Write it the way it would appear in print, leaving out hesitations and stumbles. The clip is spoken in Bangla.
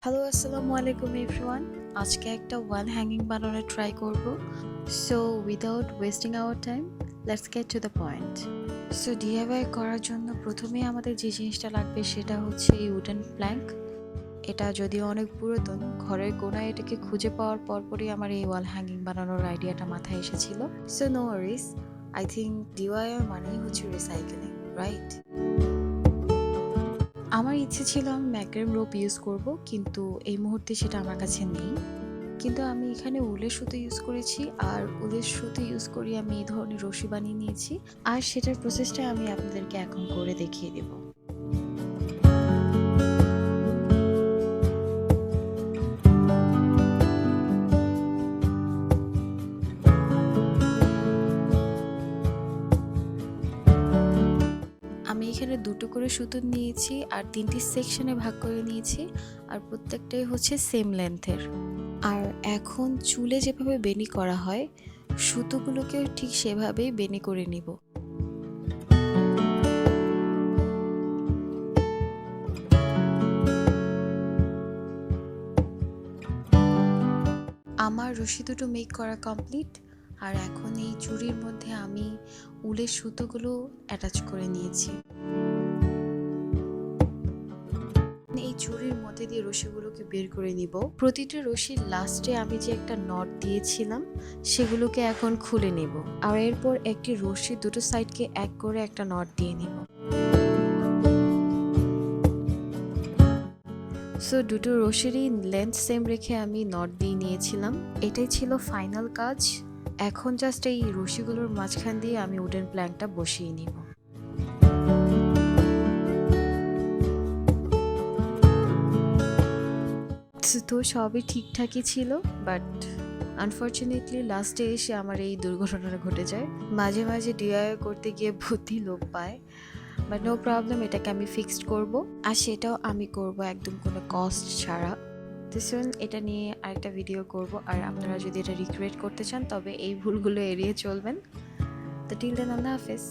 হ্যালো আসসালামু আলাইকুম এভরিওয়ান। আজকে একটা ওয়াল হ্যাঙ্গিং বানানোর ট্রাই করব। So without wasting our time let's get to the point. So DIY করার জন্য প্রথমেই আমাদের যে জিনিসটা লাগবে সেটা হচ্ছে এই উডেন প্ল্যাঙ্ক। এটা যদিও অনেক পুরাতন, ঘরের কোনায় এটাকে খুঁজে পাওয়ার পরপরই আমার এই ওয়াল হ্যাঙ্গিং বানানোর আইডিয়াটা মাথায় এসেছিল। So no Warsi, I think DIY মানেই হচ্ছে রিসাইকেলিং, রাইট? আমার ইচ্ছে ছিল আমি ম্যাক্রেম রোপ ইউজ করব, কিন্তু এই মুহূর্তে সেটা আমার কাছে নেই। কিন্তু আমি এখানে উলের সুতো ইউজ করেছি, আর উলের সুতো ইউজ করে আমি এই ধরনের রশি বানিয়ে নিয়েছি। আর সেটার প্রসেসটা আমি আপনাদেরকে এখন করে দেখিয়ে দেব। আমি এখানে দুটো করে সুতো নিয়েছি আর 3টি সেকশনে ভাগ করে নিয়েছি, আর প্রত্যেকটাই হচ্ছে সেম লেন্থের। আর এখন চুলে যেভাবে বেনি করা হয়, সুতোগুলোকে ঠিক সেভাবেই বেনি করে নিব। আমার রশি দুটো মেক করা কমপ্লিট। আর এখন এই চুড়ির মধ্যে আমি উলের সুতোগুলো অ্যাটাচ করে নিয়েছি। এই চুড়ির মধ্যে দিয়ে রশিগুলোকে বের করে নিব। প্রতিটা রশির লাস্টে আমি যে একটা নট দিয়েছিলাম সেগুলোকে এখন খুলে নেব। আর এরপর একটি রশি দুটো সাইডকে এক করে একটা নট দিয়ে নিব। সো দুটো রশিরই লেন্থ সেম রেখে আমি নট দিয়ে নিয়েছিলাম। এটাই ছিল ফাইনাল কাজ। এখন জাস্ট এই রশিগুলোর মাঝখান দিয়ে আমি উডেন প্ল্যাঙ্কটা বসিয়ে নিব। তো সবই ঠিকঠাকই ছিল, বাট আনফর্চুনেটলি লাস্টে এসে আমার এই দুর্ঘটনাটা ঘটে যায়। মাঝে মাঝে ডিআইওয়াই করতে গিয়ে বুদ্ধি লোপ পায়, বাট নো প্রবলেম, এটাকে আমি ফিক্সড করব। আর সেটাও আমি করব একদম কোনো কস্ট ছাড়া। তো শুন, এটা নিয়ে আরেকটা ভিডিও করব। আর আপনারা যদি এটা রিক্রিয়েট করতে চান তবে এই ভুলগুলো এড়িয়ে চলবেন। তো টিল দেন, আল্লাহ হাফেজ।